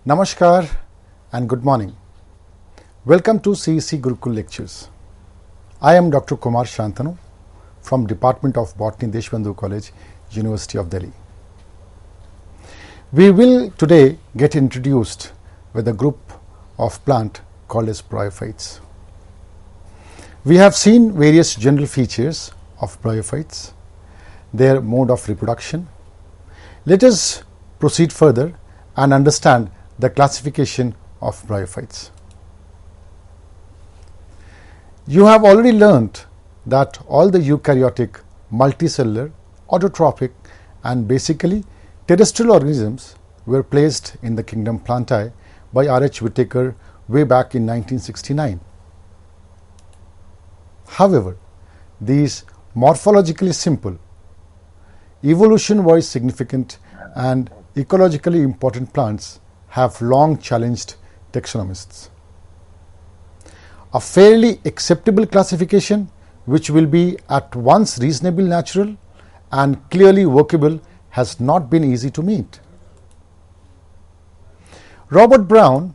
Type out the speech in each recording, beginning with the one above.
Namaskar and good morning. Welcome to CEC Gurukul Lectures. I am Dr. Kumar Shantanu from Department of Botany, Deshbandhu College, University of Delhi. We will today get introduced with a group of plant called as Bryophytes. We have seen various general features of Bryophytes, their mode of reproduction. Let us proceed further and understand the classification of Bryophytes. You have already learnt that all the eukaryotic, multicellular, autotrophic and basically terrestrial organisms were placed in the kingdom Plantae by R.H. Whittaker way back in 1969. However, these morphologically simple, evolution-wise significant and ecologically important plants have long challenged taxonomists. A fairly acceptable classification which will be at once reasonably natural and clearly workable has not been easy to meet. Robert Brown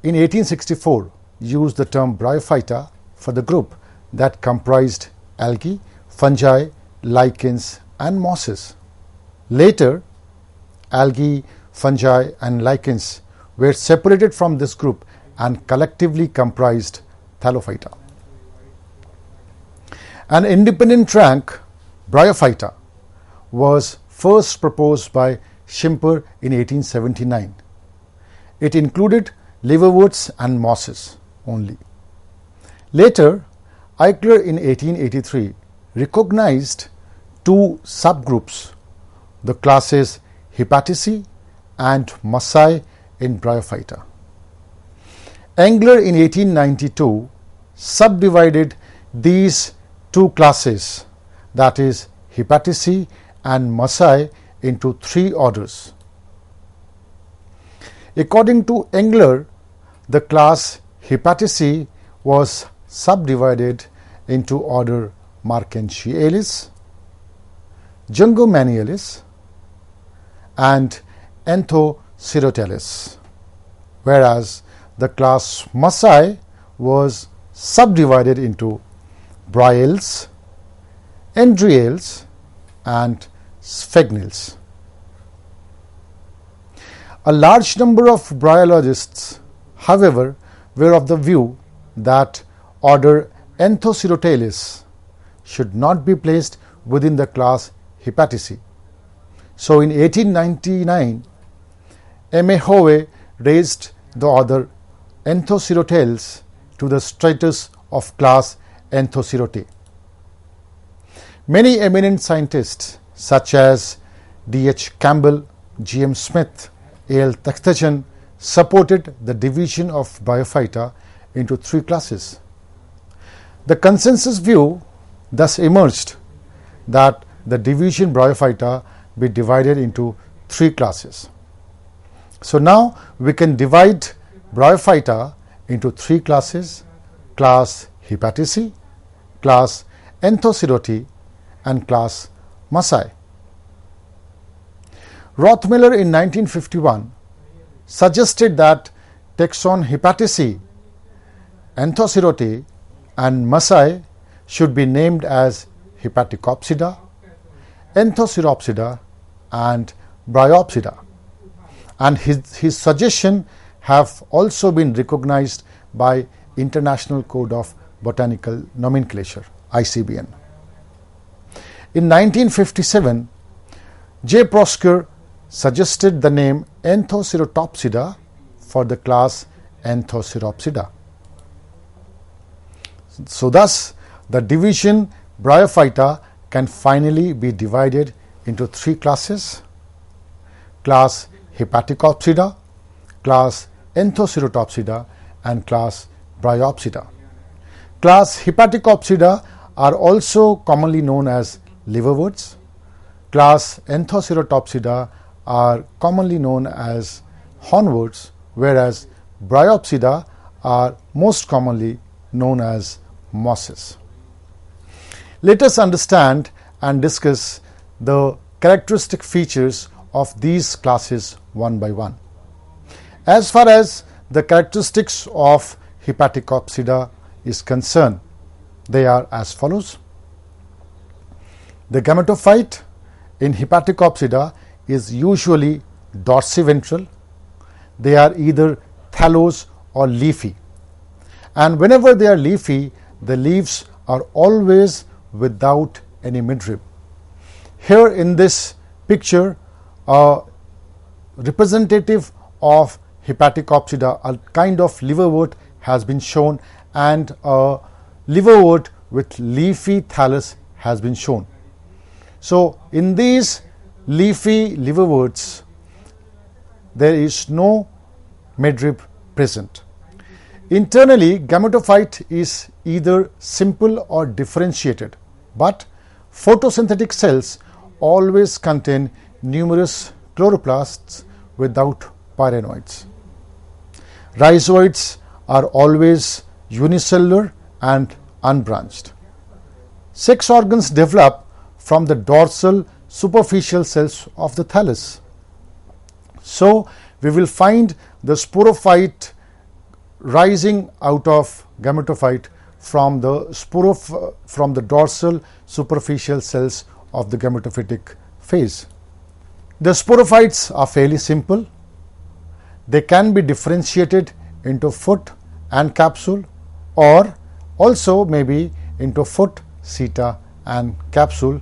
in 1864 used the term Bryophyta for the group that comprised algae, fungi, lichens and mosses. Later, algae, fungi and lichens were separated from this group and collectively comprised Thallophyta. An independent rank, Bryophyta, was first proposed by Schimper in 1879. It included liverworts and mosses only. Later, Eichler in 1883 recognized two subgroups, the classes Hepaticae and Massae in Bryophyta. Engler in 1892 subdivided these two classes, that is Hepaticae and Massae, into three orders. According to Engler, the class Hepaticae was subdivided into order Markensialis, Jungomanialis and Anthocerotalis, whereas the class Massae was subdivided into Bryales, Endriales and Sphagnales. A large number of bryologists, however, were of the view that order Anthocerotalis should not be placed within the class Hepaticae. So in 1899, M. A. Howe raised the order Anthocerotales to the status of class Anthocerotae. Many eminent scientists such as D. H. Campbell, G. M. Smith, A. L. Takhtajan supported the division of Bryophyta into three classes. The consensus view thus emerged that the division Bryophyta be divided into three classes. So now we can divide Bryophyta into three classes: class Hepaticae, class Anthocerotae and class Massae. Rothmiller in 1951 suggested that taxon Hepaticae, Anthocerotae and Massae should be named as Hepaticopsida, Anthoceropsida and Bryopsida, and his suggestion have also been recognized by International Code of Botanical Nomenclature, ICBN. In 1957, J. Prosker suggested the name Anthocerotopsida for the class Anthoceropsida. So thus, the division Bryophyta can finally be divided into three classes: class Hepaticopsida, class Anthocerotopsida and class Bryopsida. Class Hepaticopsida are also commonly known as liverworts. Class Anthocerotopsida are commonly known as hornworts, whereas Bryopsida are most commonly known as mosses. Let us understand and discuss the characteristic features of these classes one by one. As far as the characteristics of Hepaticopsida is concerned, they are as follows. The gametophyte in Hepaticopsida is usually dorsiventral. They are either thallose or leafy, and whenever they are leafy, the leaves are always without any midrib. Here in this picture, a representative of Hepaticopsida, a kind of liverwort, has been shown, and a liverwort with leafy thallus has been shown. So, in these leafy liverworts, there is no midrib present. Internally, gametophyte is either simple or differentiated, but photosynthetic cells always contain numerous chloroplasts without pyrenoids. Rhizoids are always unicellular and unbranched. Sex organs develop from the dorsal superficial cells of the thallus. So, we will find the sporophyte rising out of gametophyte from the dorsal superficial cells of the gametophytic phase. The sporophytes are fairly simple. They can be differentiated into foot and capsule, or also maybe into foot, seta and capsule,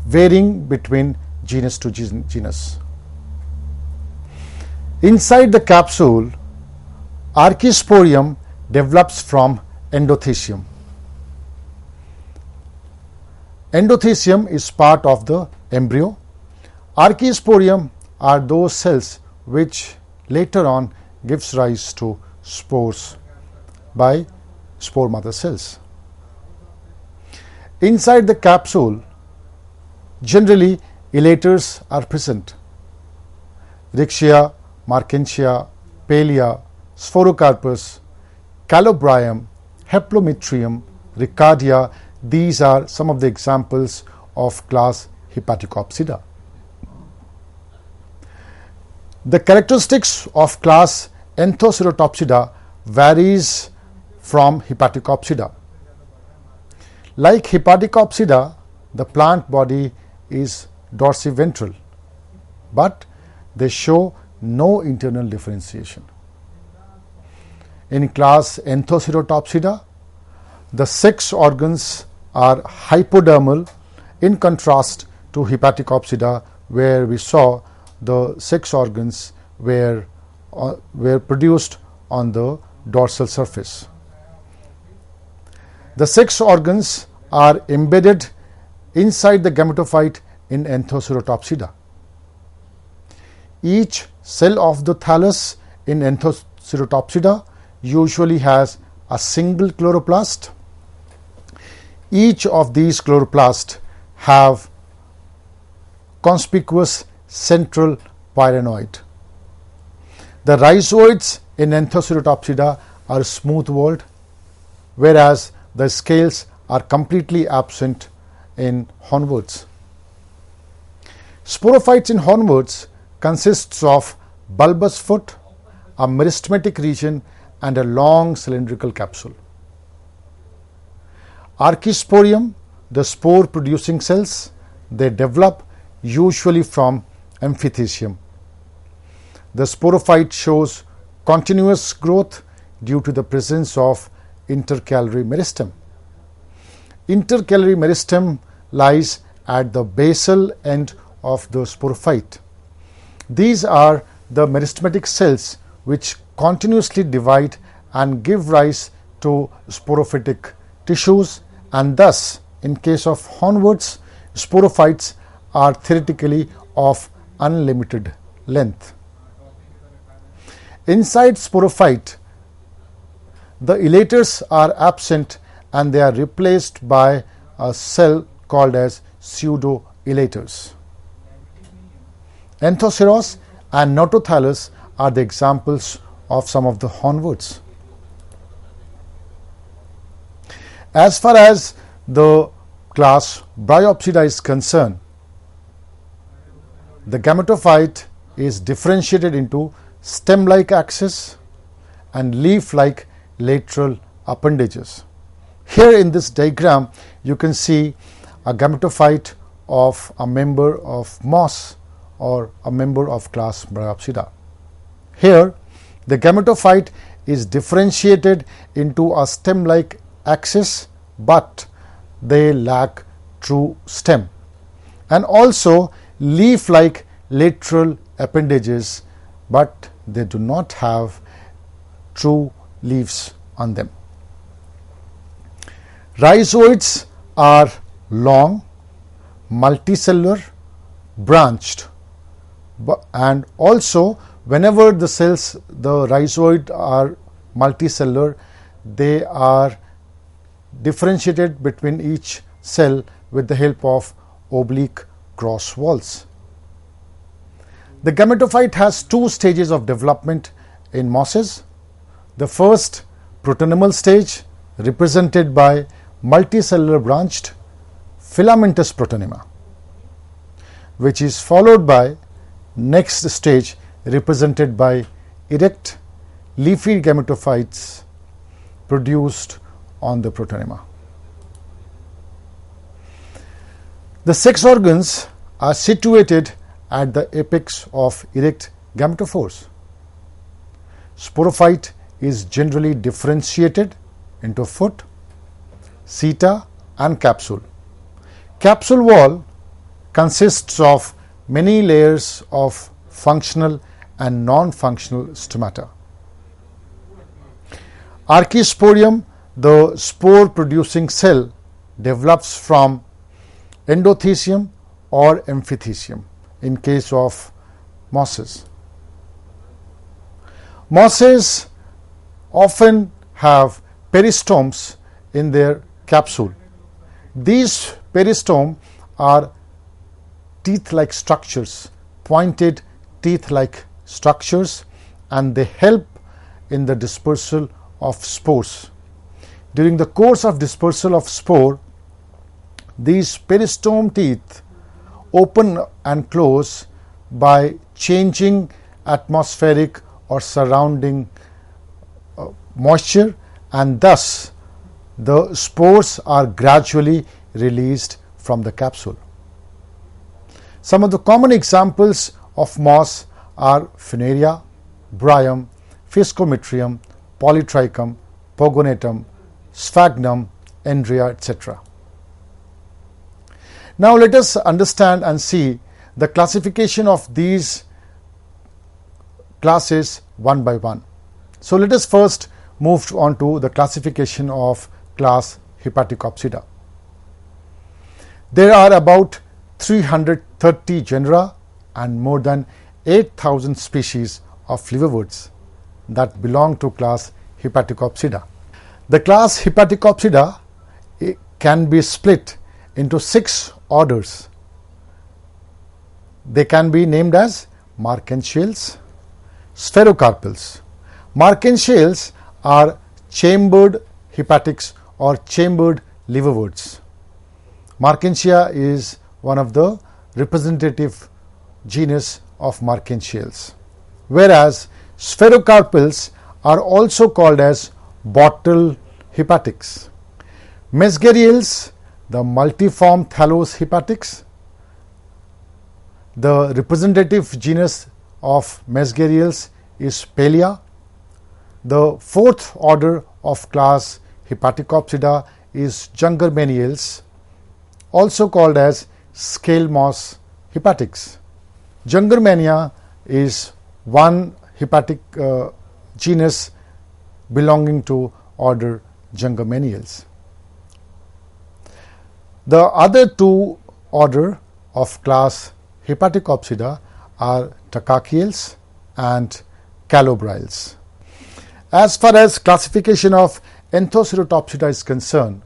varying between genus to genus. Inside the capsule, archisporium develops from endothecium. Endothecium is part of the embryo. Archisporium are those cells which later on gives rise to spores by spore mother cells. Inside the capsule, generally elaters are present. Rixia, Markentia, Palea, Sporocarpus, Calobrium, Heplometrium, Ricardia, these are some of the examples of class Hepaticopsida. The characteristics of class Anthocerotopsida varies from Hepaticopsida. Like Hepaticopsida, the plant body is dorsiventral, but they show no internal differentiation. In class Anthocerotopsida, the sex organs are hypodermal, in contrast to Hepaticopsida, where we saw the sex organs were produced on the dorsal surface. The sex organs are embedded inside the gametophyte in Anthocerotopsida. Each cell of the thallus in Anthocerotopsida usually has a single chloroplast. Each of these chloroplasts have conspicuous central pyrenoid. The rhizoids in Anthocerotopsida are smooth-walled, whereas the scales are completely absent in hornworts. Sporophytes in hornworts consists of bulbous foot, a meristematic region and a long cylindrical capsule. Archisporium, the spore producing cells, they develop usually from amphithecium. The sporophyte shows continuous growth due to the presence of intercalary meristem. Intercalary meristem lies at the basal end of the sporophyte. These are the meristematic cells which continuously divide and give rise to sporophytic tissues, and thus in case of hornworts, sporophytes are theoretically of unlimited length. Inside sporophyte, the elaters are absent and they are replaced by a cell called as pseudo-elaters. Anthoceros and notothallus are the examples of some of the hornworts. As far as the class Bryopsida is concerned, the gametophyte is differentiated into stem-like axis and leaf-like lateral appendages. Here in this diagram, you can see a gametophyte of a member of moss or a member of class Bryopsida. Here, the gametophyte is differentiated into a stem-like axis, but they lack true stem, and also leaf-like lateral appendages, but they do not have true leaves on them. Rhizoids are long, multicellular, branched, and also whenever the rhizoid are multicellular, they are differentiated between each cell with the help of oblique cross walls. The gametophyte has two stages of development in mosses. The first, protonemal stage, represented by multicellular branched filamentous protonema, which is followed by next stage represented by erect leafy gametophytes produced on the protonema. The sex organs are situated at the apex of erect gametophores. Sporophyte is generally differentiated into foot, seta and capsule. Capsule wall consists of many layers of functional and non-functional stomata. Archisporium, the spore-producing cell, develops from endothecium or amphithecium in case of mosses. Mosses often have peristomes in their capsule. These peristomes are teeth-like structures, pointed teeth-like structures, and they help in the dispersal of spores. During the course of dispersal of spore, these peristome teeth open and close by changing atmospheric or surrounding moisture, and thus the spores are gradually released from the capsule. Some of the common examples of moss are Funaria, Bryum, Physcometrium, Polytrichum, Pogonatum, Sphagnum, Andrea, etc. Now let us understand and see the classification of these classes one by one. So let us first move on to the classification of class Hepaticopsida. There are about 330 genera and more than 8,000 species of liverworts that belong to class Hepaticopsida. The class Hepaticopsida can be split into 6 orders. They can be named as Marchantiales, Spherocarpals. Marchantiales are chambered hepatics or chambered liverworts. Marchantia is one of the representative genus of Marchantiales, whereas Spherocarpals are also called as bottle hepatics. Mesgeriales, the multiform thallus hepatics. The representative genus of Mesgeriales is Pelea. The 4th order of class Hepaticopsida is Jungermanniales, also called as scale moss hepatics. Jungermannia is one hepatic genus belonging to order Jungermanniales. The other 2 order of class Hepaticopsida are Tachyales and Calobriales. As far as classification of Anthocerotopsida is concerned,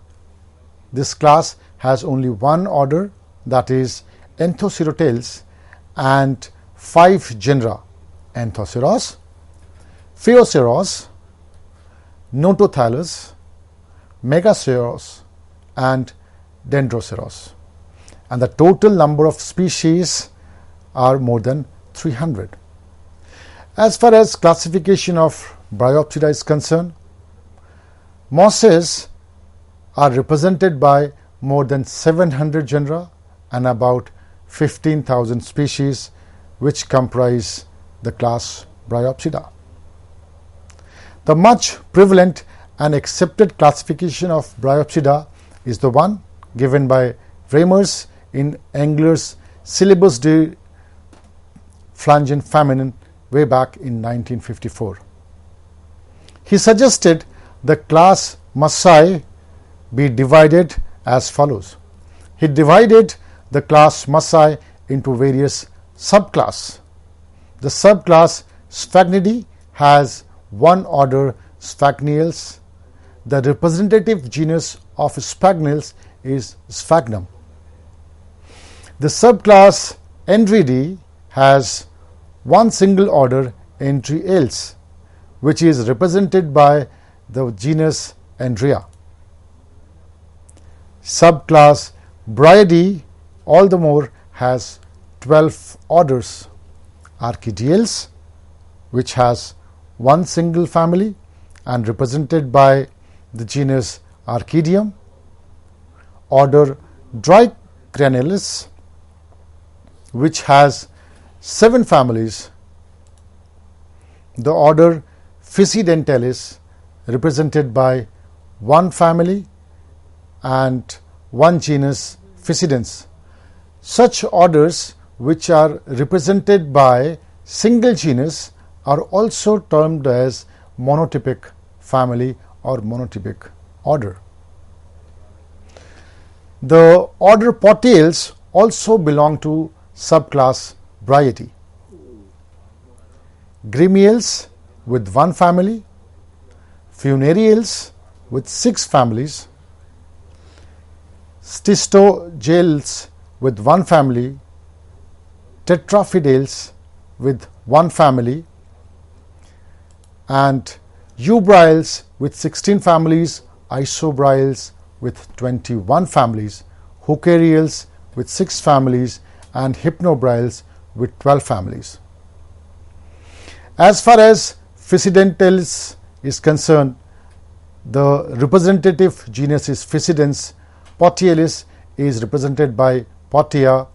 this class has only one order, that is Anthocerotales, and 5 genera: Anthoceros, Phaeoceros, Notothallus, Megaceros, and Dendroceros, and the total number of species are more than 300. As far as classification of Bryopsida is concerned, mosses are represented by more than 700 genera and about 15,000 species which comprise the class Bryopsida. The much prevalent and accepted classification of Bryopsida is the one given by Reimers in Engler's Syllabus de Pflanzen Famine way back in 1954. He suggested the class Massae be divided as follows. He divided the class Massae into various subclasses. The subclass Sphagnidae has one order Sphagniales. The representative genus of Sphagnales is Sphagnum. The subclass Endridae has one single order Endriales, which is represented by the genus Endria. Subclass Bryidae all the more has 12 orders. Archidiales, which has one single family and represented by the genus Archidium. Order Drycraniales, which has 7 families. The order Physidentalis, represented by one family and one genus Physidens. Such orders which are represented by single genus are also termed as monotypic family or monotypic order. The order Potiales also belong to subclass Bryidae. Grimiales with one family, Funerales with 6 families, Stistogales with one family, Tetraphydeales with one family, and Eubryiales with 16 families, Isobryiales with 21 families, Hookeriales with 6 families, and Hypnobryiales with 12 families. As far as Physidentalis is concerned, the representative genus is Physidens. Potialis is represented by Potia.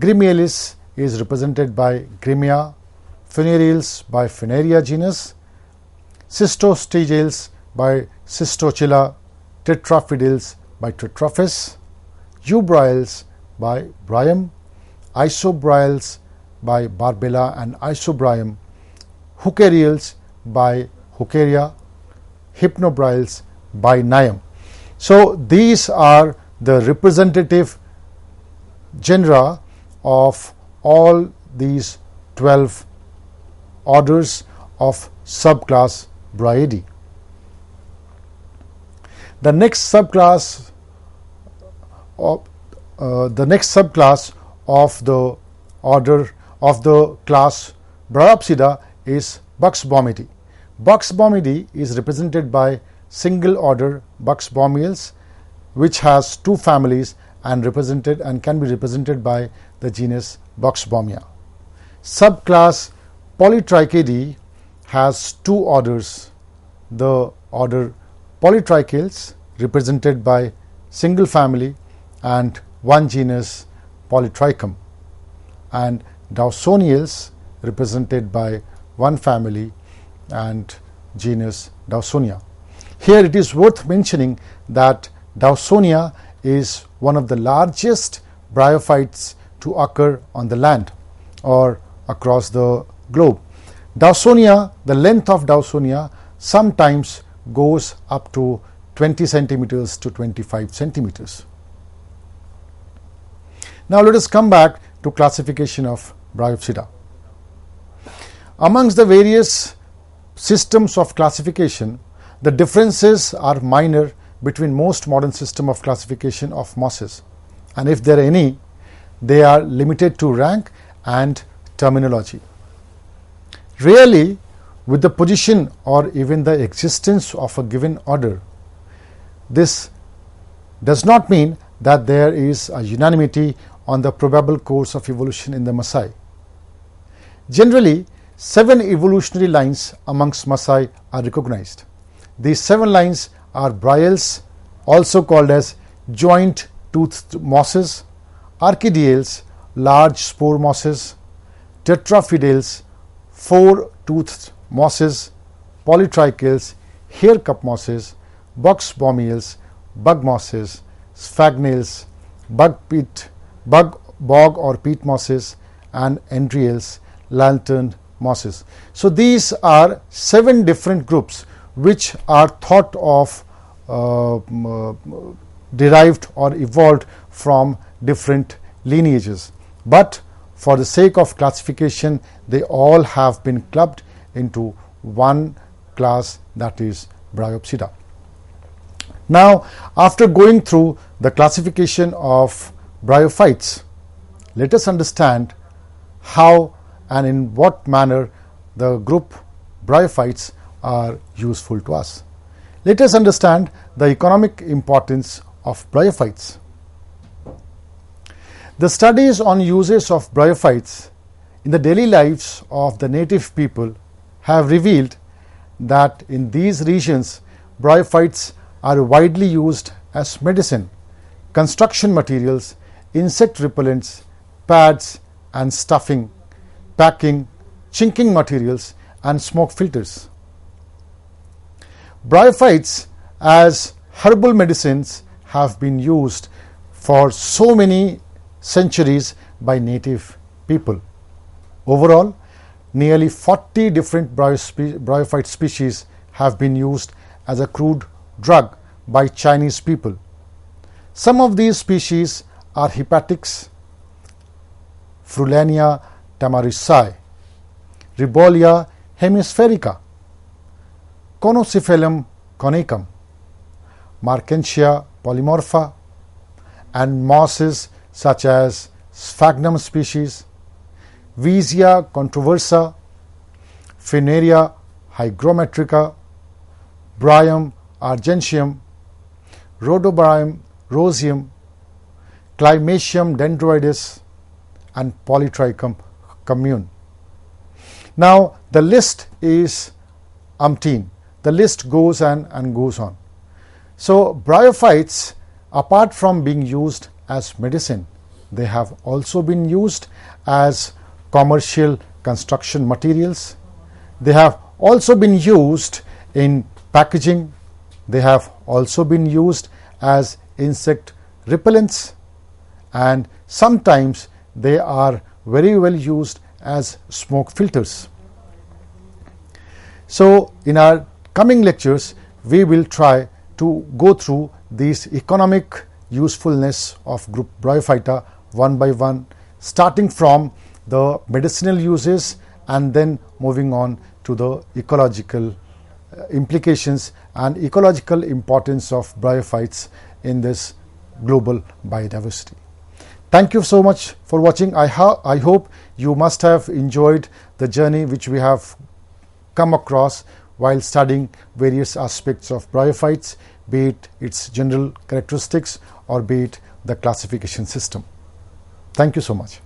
Grimialis is represented by Grimia. Funerales by Funaria genus. Cystostogales by Cystochila. Tetraphydeales by Tetraphis. Eubryiales by Bryum. Isobryiales by Barbella and Isobryum. Hookeriales by Hookeria. Hypnobryiales by Nium. So these are the representative genera of all these 12 orders of subclass Bryidae. The next subclass of the order of the class Bryopsida is Buxbaumidae. Buxbaumidae is represented by single order Buxbaumiales, which has 2 families and can be represented by the genus Buxbaumia. Subclass Polytrichidae has 2 orders. The order Polytrichales, represented by single family and one genus Polytrichum, and Dawsoniales, represented by one family and genus Dawsonia. Here it is worth mentioning that Dawsonia is one of the largest bryophytes to occur on the land or across the globe. Dawsonia, the length of Dawsonia sometimes goes up to 20 centimeters to 25 centimeters. Now let us come back to classification of Bryopsida. Amongst the various systems of classification, the differences are minor between most modern system of classification of mosses, and if there are any, they are limited to rank and terminology. Rarely, with the position or even the existence of a given order, this does not mean that there is a unanimity on the probable course of evolution in the Massae. Generally, 7 evolutionary lines amongst Maasai are recognized. These 7 lines are Bryals, also called as joint-toothed mosses, Archidiales, large spore mosses, Tetraphidiales, 4-toothed mosses, Polytrichales, hair cup mosses, Buxbaumiales, bug mosses, Sphagnales, bog or peat mosses, and Endriales, lantern mosses. So these are 7 different groups which are thought of derived or evolved from different lineages, but for the sake of classification they all have been clubbed into one class, that is Bryopsida. Now, after going through the classification of Bryophytes, let us understand how and in what manner the group Bryophytes are useful to us. Let us understand the economic importance of Bryophytes. The studies on uses of Bryophytes in the daily lives of the native people have revealed that in these regions Bryophytes are widely used as medicine, construction materials, insect repellents, pads and stuffing, packing, chinking materials and smoke filters. Bryophytes as herbal medicines have been used for so many centuries by native people. Overall, nearly 40 different Bryophyte species have been used as a crude drug by Chinese people. Some of these species are Hepatix, Frulania tamarissai, Ribolia hemisphaerica, Conocephalum conicum, Markentia polymorpha, and mosses such as Sphagnum species, Visia controversa, Fineria hygrometrica, Bryum argentium, Rhodobryum roseum, Climatium dendroides, and Polytrichum commune. Now the list is umpteen. The list goes and goes on. So Bryophytes, apart from being used as medicine, they have also been used as commercial construction materials. They have also been used in packaging. They have also been used as insect repellents, and sometimes they are very well used as smoke filters. So in our coming lectures we will try to go through these economic usefulness of group Bryophyta one by one, starting from the medicinal uses and then moving on to the ecological implications and ecological importance of Bryophytes in this global biodiversity. Thank you so much for watching. I hope you must have enjoyed the journey which we have come across while studying various aspects of Bryophytes, be it its general characteristics or be it the classification system. Thank you so much.